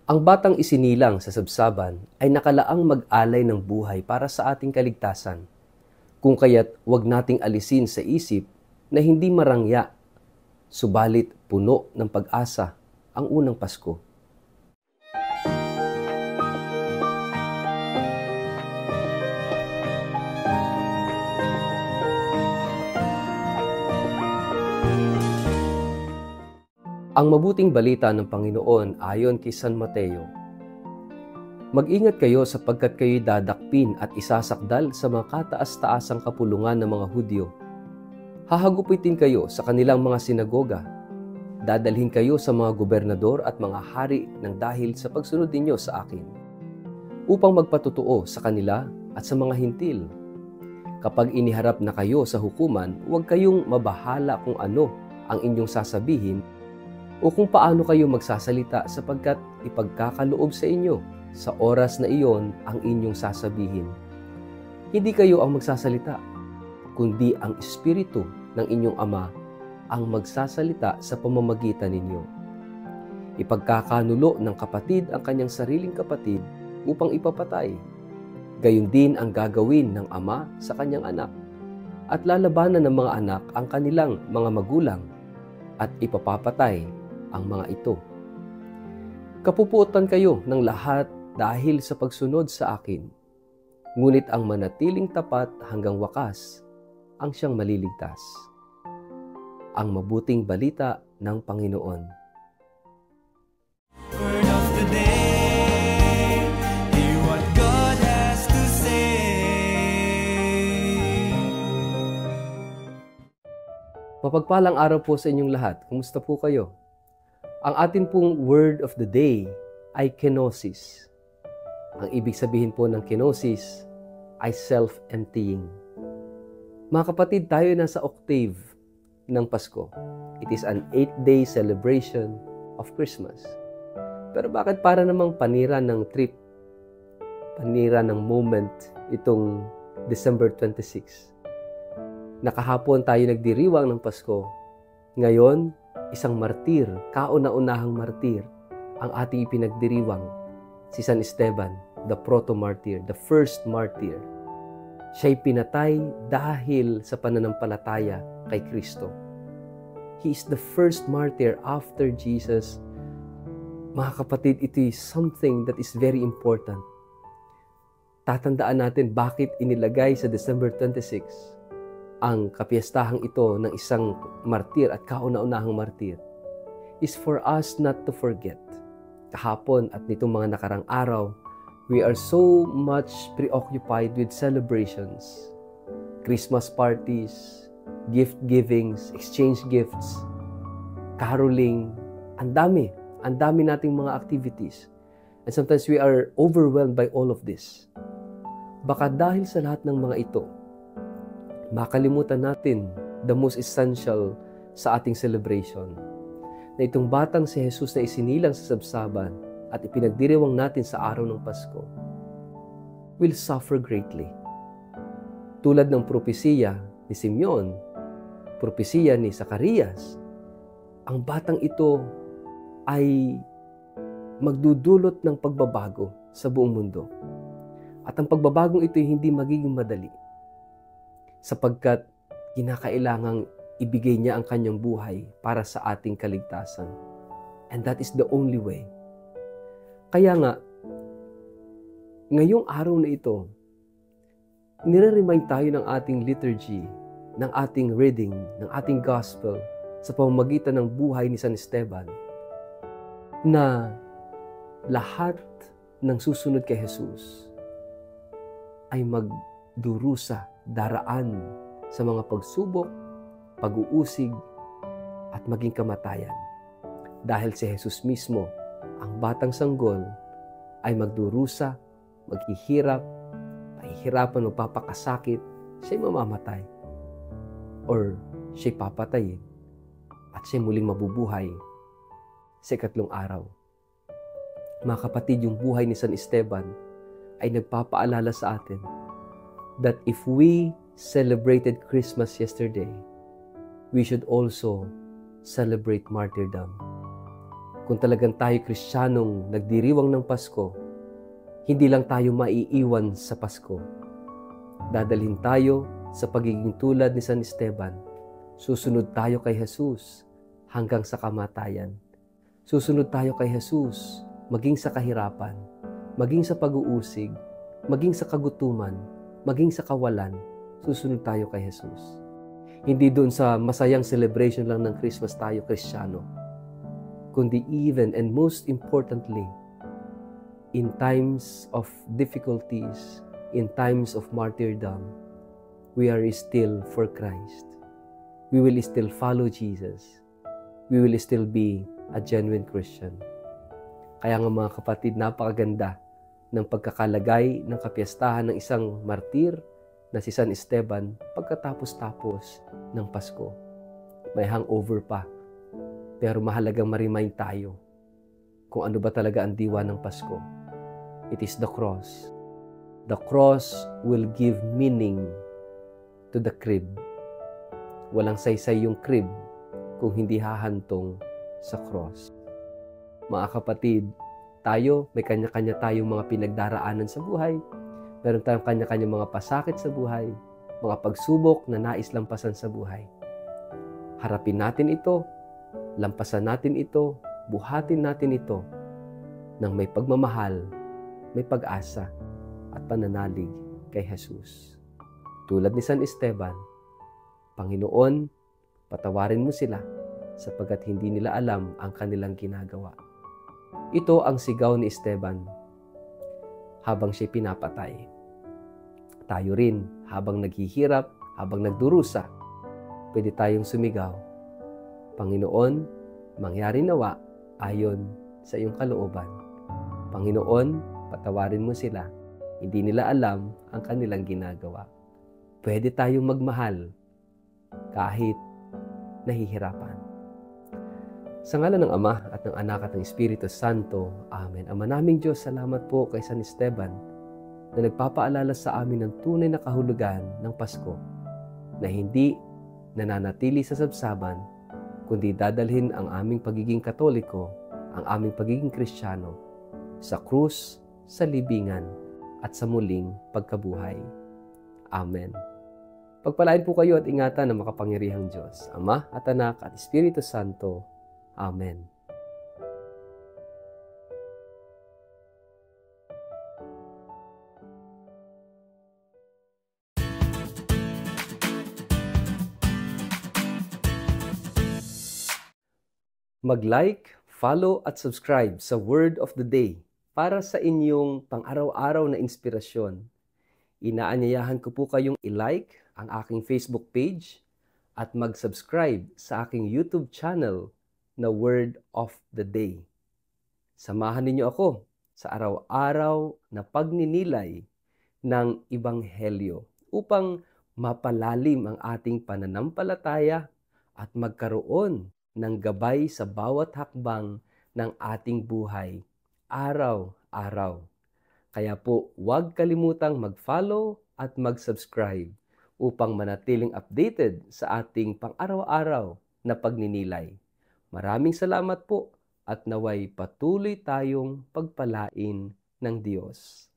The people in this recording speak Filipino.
Ang batang isinilang sa sabsaban ay nakalaang mag-alay ng buhay para sa ating kaligtasan. Kung kaya't huwag nating alisin sa isip na hindi marangya, subalit puno ng pag-asa ang unang Pasko. Ang mabuting balita ng Panginoon ayon kay San Mateo. Mag-ingat kayo sapagkat kayo'y dadakpin at isasakdal sa mga kataas-taasang kapulungan ng mga Hudyo. Hahagupitin kayo sa kanilang mga sinagoga. Dadalhin kayo sa mga gobernador at mga hari ng dahil sa pagsunod ninyo sa akin, upang magpatutuo sa kanila at sa mga hintil. Kapag iniharap na kayo sa hukuman, huwag kayong mabahala kung ano ang inyong sasabihin o kung paano kayo magsasalita sapagkat ipagkakaloob sa inyo sa oras na iyon ang inyong sasabihin. Hindi kayo ang magsasalita, kundi ang Espiritu ng inyong Ama ang magsasalita sa pamamagitan ninyo. Ipagkakanulo ng kapatid ang kanyang sariling kapatid upang ipapatay. Gayon din ang gagawin ng ama sa kanyang anak, at lalabanan ng mga anak ang kanilang mga magulang, at ipapapatay ang mga ito. Kapupuotan kayo ng lahat dahil sa pagsunod sa akin. Ngunit ang manatiling tapat hanggang wakas ang siyang maliligtas. Ang mabuting balita ng Panginoon. Word of the day, hear what God has to say. Mapagpalang araw po sa inyong lahat. Kumusta po kayo? Ang atin pong word of the day ay kenosis. Ang ibig sabihin po ng kenosis ay self-emptying. Mga kapatid, tayo nasa octave ng Pasko. It is an 8-day celebration of Christmas. Pero bakit para namang panira ng trip, panira ng moment itong December 26? Nakahapon tayo nagdiriwang ng Pasko. Ngayon, isang martir, kauna-unahang martir, ang ating ipinagdiriwang, si San Esteban, the proto-martyr, the first martyr. Siya'y pinatay dahil sa pananampalataya kay Kristo. He is the first martyr after Jesus. Mga kapatid, ito is something that is very important. Tatandaan natin bakit inilagay sa December 26 ang kapiestahang ito ng isang martir at kauna-unahang martir is for us not to forget. Kahapon at nitong mga nakarang araw, we are so much preoccupied with celebrations, Christmas parties, gift givings, exchange gifts, caroling, ang dami nating mga activities. And sometimes we are overwhelmed by all of this. Baka dahil sa lahat ng mga ito, makalimutan natin the most essential sa ating celebration, na itong batang si Jesus na isinilang sa sabsaban at ipinagdiriwang natin sa araw ng Pasko will suffer greatly. Tulad ng propesiya ni Simeon, propesiya ni Zacarias, ang batang ito ay magdudulot ng pagbabago sa buong mundo. At ang pagbabagong ito ay hindi magiging madali, sapagkat kinakailangang ibigay niya ang kanyang buhay para sa ating kaligtasan. And that is the only way. Kaya nga, ngayong araw na ito, nire-remind tayo ng ating liturgy, ng ating reading, ng ating gospel sa pamamagitan ng buhay ni San Esteban, na lahat ng susunod kay Jesus ay magdurusa, daraan sa mga pagsubok, pag-uusig, at maging kamatayan. Dahil si Jesus mismo, ang batang sanggol, ay magdurusa, maghihirap, pahihirapan, magpapakasakit, siya'y mamamatay. Or siya'y papatayin, at siya'y muling mabubuhay sa ikatlong araw. Mga kapatid, yung buhay ni San Esteban ay nagpapaalala sa atin that if we celebrated Christmas yesterday, we should also celebrate martyrdom. Kung talagang tayo Kristiyanong nagdiriwang ng Pasko, hindi lang tayo maiiwan sa Pasko. Dadalhin tayo sa pagiging tulad ni San Esteban. Susunod tayo kay Jesus hanggang sa kamatayan. Susunod tayo kay Jesus maging sa kahirapan, maging sa pag-uusig, maging sa kagutuman, maging sa kawalan. Susunod tayo kay Jesus. Hindi doon sa masayang celebration lang ng Christmas tayo Kristiyano, kundi even and most importantly, in times of difficulties, in times of martyrdom, we are still for Christ. We will still follow Jesus. We will still be a genuine Christian. Kaya nga mga kapatid, napakaganda ng pagkakalagay ng kapiyastahan ng isang martir na si San Esteban pagkatapos-tapos ng Pasko. May hangover pa. Pero mahalagang ma-remind tayo kung ano ba talaga ang diwa ng Pasko. It is the cross. The cross will give meaning to the crib. Walang saysay yung crib kung hindi hahantong sa cross. Mga kapatid, tayo, may kanya-kanya tayong mga pinagdaraanan sa buhay. Meron tayong kanya-kanya mga pasakit sa buhay, mga pagsubok na nais lampasan sa buhay. Harapin natin ito, lampasan natin ito, buhatin natin ito ng may pagmamahal, may pag-asa at pananalig kay Jesus. Tulad ni San Esteban, Panginoon, patawarin mo sila sapagkat hindi nila alam ang kanilang ginagawa. Ito ang sigaw ni Esteban habang siya pinapatay. Tayo rin, habang naghihirap, habang nagdurusa, pwede tayong sumigaw, Panginoon, mangyari nawa ayon sa iyong kalooban. Panginoon, patawarin mo sila. Hindi nila alam ang kanilang ginagawa. Pwede tayong magmahal kahit nahihirapan. Sa ngalan ng Ama at ng Anak at ng Espiritu Santo. Amen. Ama naming Diyos, salamat po kay San Esteban na nagpapaalala sa amin ng tunay na kahulugan ng Pasko na hindi nananatili sa sabsaban, kundi dadalhin ang aming pagiging Katoliko, ang aming pagiging Kristiyano sa krus, sa libingan, at sa muling pagkabuhay. Amen. Pagpalain po kayo at ingatan ng makapangyarihang Diyos, Ama at Anak at Espiritu Santo. Amen. Mag-like, follow at subscribe sa Word of the Day para sa inyong pang-araw-araw na inspirasyon. Inaanyayahan ko po kayong i-like ang aking Facebook page at mag-subscribe sa aking YouTube channel na Word of the Day. Samahan ninyo ako sa araw-araw na pagninilay ng Ebanghelyo upang mapalalim ang ating pananampalataya at magkaroon ng gabay sa bawat hakbang ng ating buhay, araw-araw. Kaya po, huwag kalimutang mag-follow at mag-subscribe upang manatiling updated sa ating pang-araw-araw na pagninilay. Maraming salamat po at naway patuloy tayong pagpalain ng Diyos.